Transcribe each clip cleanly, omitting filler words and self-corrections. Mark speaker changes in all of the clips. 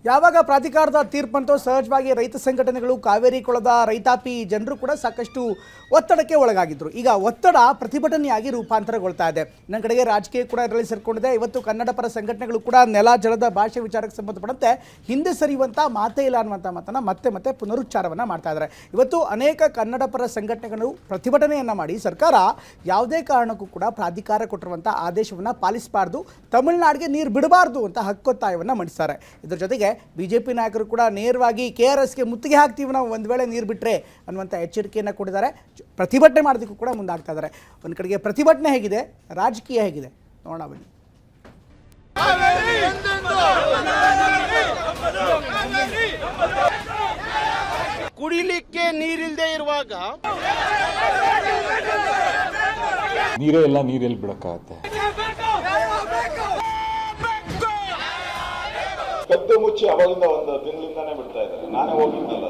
Speaker 1: ಯಾವಾಗ ಪ್ರಾಧಿಕಾರದ ತೀರ್ಪಂತೂ ಸಹಜವಾಗಿ ರೈತ ಸಂಘಟನೆಗಳು ಕಾವೇರಿ ಕೊಳದ ರೈತಾಪಿ ಜನರು ಕೂಡ ಸಾಕಷ್ಟು ಒತ್ತಡಕ್ಕೆ ಒಳಗಾಗಿದ್ದರು. ಈಗ ಒತ್ತಡ ಪ್ರತಿಭಟನೆಯಾಗಿ ರೂಪಾಂತರಗೊಳ್ತಾ ಇದೆ. ನನ್ನ ಕಡೆಗೆ ರಾಜಕೀಯ ಕೂಡ ಇದರಲ್ಲಿ ಸೇರಿಕೊಂಡಿದೆ. ಇವತ್ತು ಕನ್ನಡ ಪರ ಸಂಘಟನೆಗಳು ಕೂಡ ನೆಲ ಜಲದ ಭಾಷೆ ವಿಚಾರಕ್ಕೆ ಸಂಬಂಧಪಟ್ಟಂತೆ ಹಿಂದೆ ಸರಿಯುವಂಥ ಮಾತೇ ಇಲ್ಲ ಅನ್ನುವಂಥ ಮಾತನ್ನು ಮತ್ತೆ ಪುನರುಚ್ಚಾರವನ್ನು ಮಾಡ್ತಾ ಇದ್ದಾರೆ. ಇವತ್ತು ಅನೇಕ ಕನ್ನಡ ಪರ ಸಂಘಟನೆಗಳು ಪ್ರತಿಭಟನೆಯನ್ನು ಮಾಡಿ ಸರ್ಕಾರ ಯಾವುದೇ ಕಾರಣಕ್ಕೂ ಕೂಡ ಪ್ರಾಧಿಕಾರ ಕೊಟ್ಟಿರುವಂಥ ಆದೇಶವನ್ನು ಪಾಲಿಸಬಾರ್ದು, ತಮಿಳುನಾಡಿಗೆ ನೀರು ಬಿಡಬಾರ್ದು ಅಂತ ಹಕ್ಕೊತ್ತಾಯವನ್ನು ಮಂಡಿಸ್ತಾರೆ. ಇದರ ಜೊತೆಗೆ ಬಿಜೆಪಿ ನಾಯಕರು ಕೂಡ ನೇರವಾಗಿ KRSಗೆ ಮುತ್ತಿಗೆ ಹಾಕ್ತೀವಿ ನಾವು ಒಂದು ವೇಳೆ ನೀರು ಬಿಟ್ಟರೆ ಅನ್ನುವಂಥ ಎಚ್ಚರಿಕೆಯನ್ನು ಕೊಟ್ಟಿದ್ದಾರೆ. ಪ್ರತಿಭಟನೆ ಮಾಡೋದಕ್ಕೂ ಕೂಡ ಮುಂದಾಗ್ತಾ ಇದ್ದಾರೆ. ಒಂದು ಕಡೆಗೆ ಪ್ರತಿಭಟನೆ ಹೇಗಿದೆ, ರಾಜಕೀಯ ಹೇಗಿದೆ ನೋಡೋಣ ಬನ್ನಿ.
Speaker 2: ಕುಡಿಲಿಕ್ಕೆ ನೀರಿಲ್ಲದೆ ಇರುವಾಗ
Speaker 3: ನೀರೇ ಇಲ್ಲ, ನೀರೆಲ್ಲಿ ಬಿಡಕ್ಕಾಗತ್ತೆ?
Speaker 4: ಕದ್ದು ಮುಚ್ಚಿ ಅವಾಗಿಂದ ಒಂದು ದಿನದಿಂದಾನೇ ಬಿಡ್ತಾ ಇದ್ದಾರೆ. ನಾನೇ ಹೋಗಿದ್ದಲ್ಲ.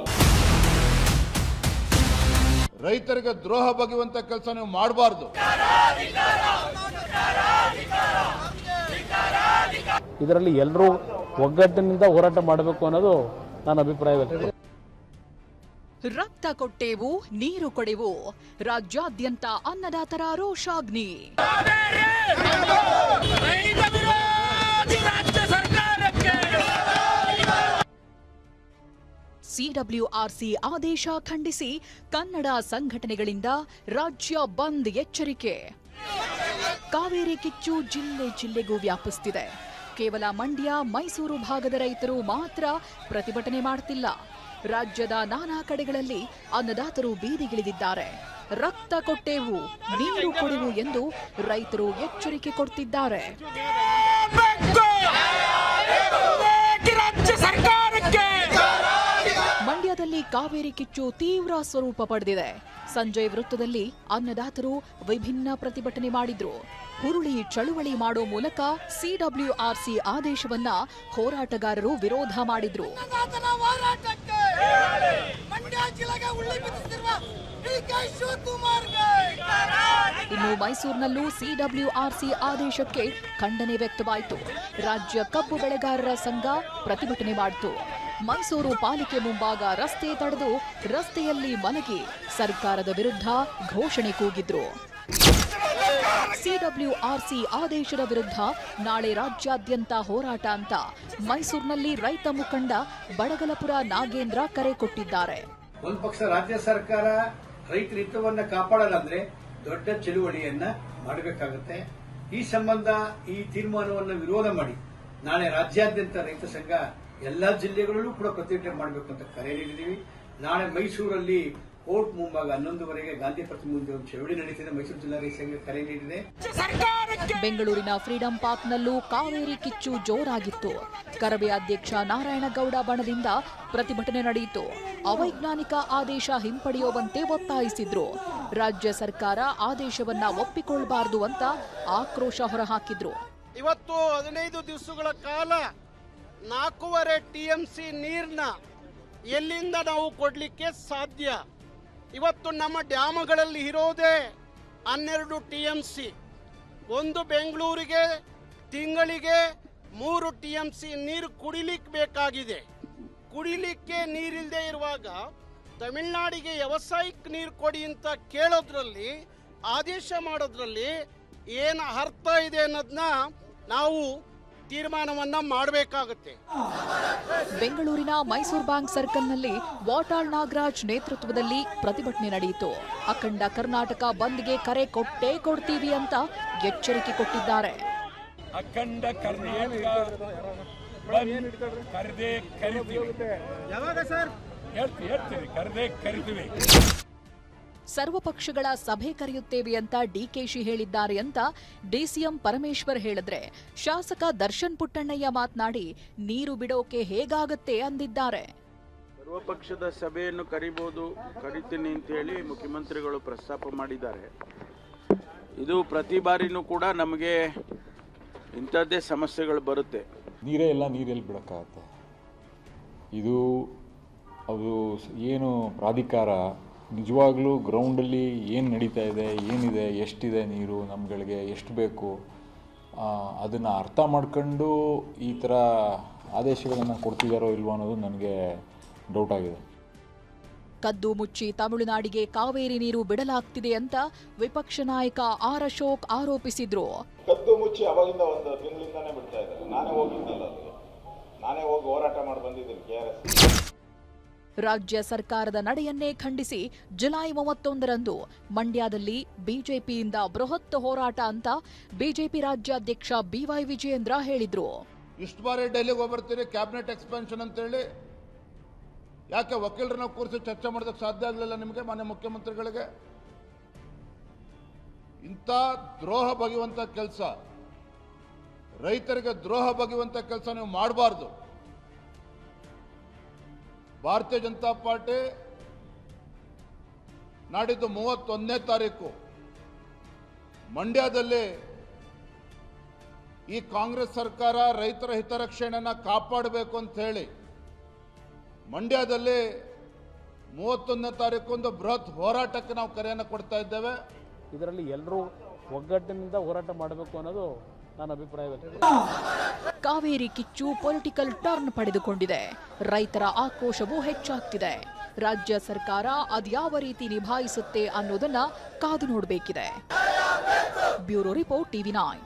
Speaker 5: ರೈತರಿಗೆ ದ್ರೋಹ ಬಗೆಯುವಂತ ಕೆಲಸ ನೀವು ಮಾಡಬಾರ್ದು.
Speaker 6: ಇದರಲ್ಲಿ ಎಲ್ಲರೂ ಒಗ್ಗಟ್ಟಿನಿಂದ ಹೋರಾಟ ಮಾಡಬೇಕು ಅನ್ನೋದು ನನ್ನ ಅಭಿಪ್ರಾಯ.
Speaker 7: ರಕ್ತ ಕೊಟ್ಟೆವು, ನೀರು ಕೊಡೆವು, ರಾಜ್ಯಾದ್ಯಂತ ಅನ್ನದಾತರ ರೋಷಾಗ್ನಿ. CWRC ಆದೇಶ ಖಂಡಿಸಿ ಕನ್ನಡ ಸಂಘಟನೆಗಳಿಂದ ರಾಜ್ಯ ಬಂದ್ ಎಚ್ಚರಿಕೆ. ಕಾವೇರಿ ಕಿಚ್ಚು ಜಿಲ್ಲೆ ಜಿಲ್ಲೆಗೂ ವ್ಯಾಪಿಸುತ್ತಿದೆ. ಕೇವಲ ಮಂಡ್ಯ, ಮೈಸೂರು ಭಾಗದ ರೈತರು ಮಾತ್ರ ಪ್ರತಿಭಟನೆ ಮಾಡುತ್ತಿಲ್ಲ. ರಾಜ್ಯದ ನಾನಾ ಕಡೆಗಳಲ್ಲಿ ಅನ್ನದಾತರು ಬೀದಿಗಿಳಿದಿದ್ದಾರೆ. ರಕ್ತ ಕೊಟ್ಟೆವು, ನೀರು ಕೊಡೆವು ಎಂದು ರೈತರು ಎಚ್ಚರಿಕೆ ಕೊಡ್ತಿದ್ದಾರೆ. ಮಂಡ್ಯದಲ್ಲಿ ಕಾವೇರಿ ಕಿಚ್ಚು ತೀವ್ರ ಸ್ವರೂಪ ಪಡೆದಿದೆ. ಸಂಜಯ್ ವೃತ್ತದಲ್ಲಿ ಅನ್ನದಾತರು ವಿಭಿನ್ನ ಪ್ರತಿಭಟನೆ ಮಾಡಿದ್ರು. ಹುರುಳಿ ಚಳುವಳಿ ಮಾಡೋ ಮೂಲಕ CWRC ಆದೇಶವನ್ನ ಹೋರಾಟಗಾರರು ವಿರೋಧ ಮಾಡಿದ್ರು. ಇನ್ನು ಮೈಸೂರಿನಲ್ಲೂ CWRC ಆದೇಶಕ್ಕೆ ಖಂಡನೆ ವ್ಯಕ್ತವಾಯಿತು. ರಾಜ್ಯ ಕಬ್ಬು ಬೆಳೆಗಾರರ ಸಂಘ ಪ್ರತಿಭಟನೆ ಮಾಡಿತು. ಮೈಸೂರು ಪಾಲಿಕೆ ಮುಂಭಾಗ ರಸ್ತೆ ತಡೆದು ರಸ್ತೆಯಲ್ಲಿ ಮಲಗಿ ಸರ್ಕಾರದ ವಿರುದ್ಧ ಘೋಷಣೆ ಕೂಗಿದ್ರು. CWRC ಆದೇಶದ ವಿರುದ್ಧ ನಾಳೆ ರಾಜ್ಯಾದ್ಯಂತ ಹೋರಾಟ ಅಂತ ಮೈಸೂರಿನಲ್ಲಿ ರೈತ ಮುಖಂಡ ಬಡಗಲಪುರ ನಾಗೇಂದ್ರ ಕರೆ ಕೊಟ್ಟಿದ್ದಾರೆ.
Speaker 8: ಒಂದು ಪಕ್ಷ ರಾಜ್ಯ ಸರ್ಕಾರ ರೈತರ ಹಿತವನ್ನ ಕಾಪಾಡಲಾದ್ರೆ ದೊಡ್ಡ ಚಳುವಳಿಯನ್ನ ಮಾಡಬೇಕಾಗುತ್ತೆ. ಈ ಸಂಬಂಧ ಈ ತೀರ್ಮಾನವನ್ನು ವಿರೋಧ ಮಾಡಿ ನಾಳೆ ರಾಜ್ಯಾದ್ಯಂತ ರೈತ ಸಂಘ ಎಲ್ಲಾ ಜಿಲ್ಲೆಗಳಲ್ಲೂ ಕೂಡ ಪ್ರತಿಭಟನೆ ಮಾಡಬೇಕು ಅಂತ ಕರೆ ನೀಡಿದ್ದೀವಿ. ನಾಳೆ ಮೈಸೂರಲ್ಲಿ ಕೋರ್ಟ್ ಮುಂಭಾಗ 11ವರೆಗೆ ಗಾಂಧಿ ಪ್ರತಿಮೆ ಮುಂದೆ ಒಂದು ಚಳುವಳಿ ನಡೀತಿದೆ. ಮೈಸೂರು ಜಿಲ್ಲಾ ರೈತ ಸಂಘ ಕರೆ ನೀಡಿದೆ.
Speaker 7: ಬೆಂಗಳೂರಿನ ಫ್ರೀಡಂ ಪಾರ್ಕ್ನಲ್ಲೂ ಕಾವೇರಿ ಕಿಚ್ಚು ಜೋರಾಗಿತ್ತು. ಕರವೇ ಅಧ್ಯಕ್ಷ ನಾರಾಯಣಗೌಡ ಬಣದಿಂದ ಪ್ರತಿಭಟನೆ ನಡೆಯಿತು. ಅವೈಜ್ಞಾನಿಕ ಆದೇಶ ಹಿಂಪಡೆಯುವಂತೆ ಒತ್ತಾಯಿಸಿದ್ರು. ರಾಜ್ಯ ಸರ್ಕಾರ ಆದೇಶವನ್ನ ಒಪ್ಪಿಕೊಳ್ಳಬಾರದು ಅಂತ ಆಕ್ರೋಶ ಹೊರಹಾಕಿದ್ರು.
Speaker 2: ಇವತ್ತು 15 ದಿವಸಗಳ ಕಾಲ 4.5 TMC ನೀರನ್ನ ಎಲ್ಲಿಂದ ನಾವು ಕೊಡ್ಲಿಕ್ಕೆ ಸಾಧ್ಯ? ಇವತ್ತು ನಮ್ಮ ಡ್ಯಾಮ್ಗಳಲ್ಲಿ ಇರೋದೇ 12 TMC. ಒಂದು ಬೆಂಗಳೂರಿಗೆ ತಿಂಗಳಿಗೆ 3 TMC ನೀರು ಕುಡಿಲಿಕ್ಕೆ ಬೇಕಾಗಿದೆ. ಕುಡಿಲಿಕ್ಕೆ ನೀರಿಲ್ಲದೆ ಇರುವಾಗ ತಮಿಳುನಾಡಿಗೆ ವ್ಯವಸಾಯಕ್ಕೆ ನೀರು ಕೊಡಿ ಅಂತ ಕೇಳೋದ್ರಲ್ಲಿ, ಆದೇಶ ಮಾಡೋದ್ರಲ್ಲಿ ಏನು ಅರ್ಥ ಇದೆ ಅನ್ನೋದನ್ನ ನಾವು ತೀರ್ಮಾನವನ್ನ ಮಾಡಬೇಕಾಗುತ್ತೆ.
Speaker 7: ಬೆಂಗಳೂರಿನ ಮೈಸೂರು ಬ್ಯಾಂಕ್ ಸರ್ಕಲ್ನಲ್ಲಿ ವಾಟಾಳ್ ನಾಗರಾಜ್ ನೇತೃತ್ವದಲ್ಲಿ ಪ್ರತಿಭಟನೆ ನಡೆಯಿತು. ಅಖಂಡ ಕರ್ನಾಟಕ ಬಂದ್ಗೆ ಕರೆ ಕೊಟ್ಟೇ ಕೊಡ್ತೀವಿ ಅಂತ ಎಚ್ಚರಿಕೆ ಕೊಟ್ಟಿದ್ದಾರೆ.
Speaker 9: ಅಖಂಡ ಕರ್ನಾಟಕ ಕರೆದೇ ಕರಿತೀವಿ. ಯಾವಾಗ ಸರ್? ಹೇಳ್ತೀವಿ, ಕರೆದೇ ಕರಿತೀವಿ.
Speaker 7: ಸರ್ವಪಕ್ಷಗಳ ಸಭೆ ಕರೆಯುತ್ತೇವೆ ಅಂತ DKಶಿ ಹೇಳಿದ್ದಾರೆ ಅಂತ DCM ಪರಮೇಶ್ವರ್ ಹೇಳಿದ್ರೆ, ಶಾಸಕ ದರ್ಶನ್ ಪುಟ್ಟಣ್ಣಯ್ಯ ಮಾತನಾಡಿ ನೀರು ಬಿಡೋಕೆ ಹೇಗಾಗತ್ತೆ ಅಂದಿದ್ದಾರೆ.
Speaker 10: ಸರ್ವಪಕ್ಷದ ಸಭೆಯನ್ನು ಕರಿತೀನಿ ಅಂತ ಹೇಳಿ ಮುಖ್ಯಮಂತ್ರಿಗಳು ಪ್ರಸ್ತಾಪ ಮಾಡಿದ್ದಾರೆ. ಇದು ಪ್ರತಿ ಬಾರಿನೂ ಕೂಡ ನಮಗೆ ಇಂಥದ್ದೇ ಸಮಸ್ಯೆಗಳು ಬರುತ್ತೆ.
Speaker 3: ನೀರೇ ಇಲ್ಲ, ನೀರೆಲ್ಲಿ ಬಿಡಕ್ಕಾಗತ್ತೆ? ಇದು ಅದು ಏನು ಪ್ರಾಧಿಕಾರ ನಿಜವಾಗ್ಲೂ ಗ್ರೌಂಡಲ್ಲಿ ಏನು ನಡೀತಾ ಇದೆ, ಏನಿದೆ, ಎಷ್ಟಿದೆ ನೀರು, ನಮ್ಗಳಿಗೆ ಎಷ್ಟು ಬೇಕು, ಅದನ್ನು ಅರ್ಥ ಮಾಡ್ಕೊಂಡು ಈ ಥರ ಆದೇಶಗಳನ್ನು ಕೊಡ್ತಿದ್ದಾರೋ ಇಲ್ವೋ ಅನ್ನೋದು ನನಗೆ ಡೌಟ್ ಆಗಿದೆ.
Speaker 7: ಕದ್ದು ಮುಚ್ಚಿ ತಮಿಳುನಾಡಿಗೆ ಕಾವೇರಿ ನೀರು ಬಿಡಲಾಗ್ತಿದೆ ಅಂತ ವಿಪಕ್ಷ ನಾಯಕ ಆರ್ ಅಶೋಕ್ ಆರೋಪಿಸಿದ್ರು.
Speaker 4: ಕದ್ದು ಮುಚ್ಚಿ ಅವಾಗಿಂದ ಒಂದು ತಿಂಗಳಿಂದಾನೇ ಬಿಡ್ತಾ ಇದ್ದಾರೆ. ನಾನೇ ಹೋಗಿದ್ದಲ್ಲ ಅಲ್ಲಿಗೆ, ನಾನೇ ಹೋಗಿ ಹೋರಾಟ ಮಾಡಿ ಬಂದಿದ್ದೀನಿ KRS.
Speaker 7: ರಾಜ್ಯ ಸರ್ಕಾರದ ನಡೆಯನ್ನೇ ಖಂಡಿಸಿ ಜುಲೈ 31ರಂದು ಮಂಡ್ಯದಲ್ಲಿ ಬಿಜೆಪಿಯಿಂದ ಬೃಹತ್ ಹೋರಾಟ ಅಂತ ಬಿಜೆಪಿ ರಾಜ್ಯಾಧ್ಯಕ್ಷ BY ವಿಜಯೇಂದ್ರ ಹೇಳಿದ್ರು.
Speaker 5: ಇಷ್ಟು ಬಾರಿ ಡೆಲ್ಲಿಗೆ ಹೋಗ್ಬರ್ತೀರಿ ಕ್ಯಾಬಿನೆಟ್ ಎಕ್ಸ್ಪಾನ್ಷನ್ ಅಂತೇಳಿ, ಯಾಕೆ ವಕೀಲರನ್ನ ಕೂರಿಸಿ ಚರ್ಚೆ ಮಾಡೋದಕ್ಕೆ ಸಾಧ್ಯ ಆಗಲಿಲ್ಲ ನಿಮಗೆ ಮಾನ್ಯ ಮುಖ್ಯಮಂತ್ರಿಗಳಿಗೆ? ಇಂಥ ದ್ರೋಹ ಬಗೆಯುವಂಥ ಕೆಲಸ, ರೈತರಿಗೆ ದ್ರೋಹ ಬಗೆಯುವಂಥ ಕೆಲಸ ನೀವು ಮಾಡಬಾರ್ದು. ಭಾರತೀಯ ಜನತಾ ಪಾರ್ಟಿ ನಾಡಿದ್ದು 31ನೇ ತಾರೀಕು ಮಂಡ್ಯದಲ್ಲಿ ಈ ಕಾಂಗ್ರೆಸ್ ಸರ್ಕಾರ ರೈತರ ಹಿತರಕ್ಷಣೆಯನ್ನು ಕಾಪಾಡಬೇಕು ಅಂತ ಹೇಳಿ ಮಂಡ್ಯದಲ್ಲಿ 31ನೇ ತಾರೀಕು ಒಂದು ಬೃಹತ್ ಹೋರಾಟಕ್ಕೆ ನಾವು ಕರೆಯನ್ನು ಕೊಡ್ತಾ ಇದ್ದೇವೆ.
Speaker 6: ಇದರಲ್ಲಿ ಎಲ್ಲರೂ ಒಗ್ಗಟ್ಟಿನಿಂದ ಹೋರಾಟ ಮಾಡಬೇಕು ಅನ್ನೋದು ನನ್ನ ಅಭಿಪ್ರಾಯವಾಗಿದೆ.
Speaker 7: ಕಾವೇರಿ ಕಿಚ್ಚು ಪೊಲಿಟಿಕಲ್ ಟರ್ನ್ ಪಡೆದುಕೊಂಡಿದೆ. ರೈತರ ಆಕ್ರೋಶವೂ ಹೆಚ್ಚಾಗ್ತಿದೆ. ರಾಜ್ಯ ಸರ್ಕಾರ ಅದ್ಯಾವ ರೀತಿ ನಿಭಾಯಿಸುತ್ತೆ ಅನ್ನೋದನ್ನ ಕಾದು ನೋಡಬೇಕಿದೆ. Bureau report TV9.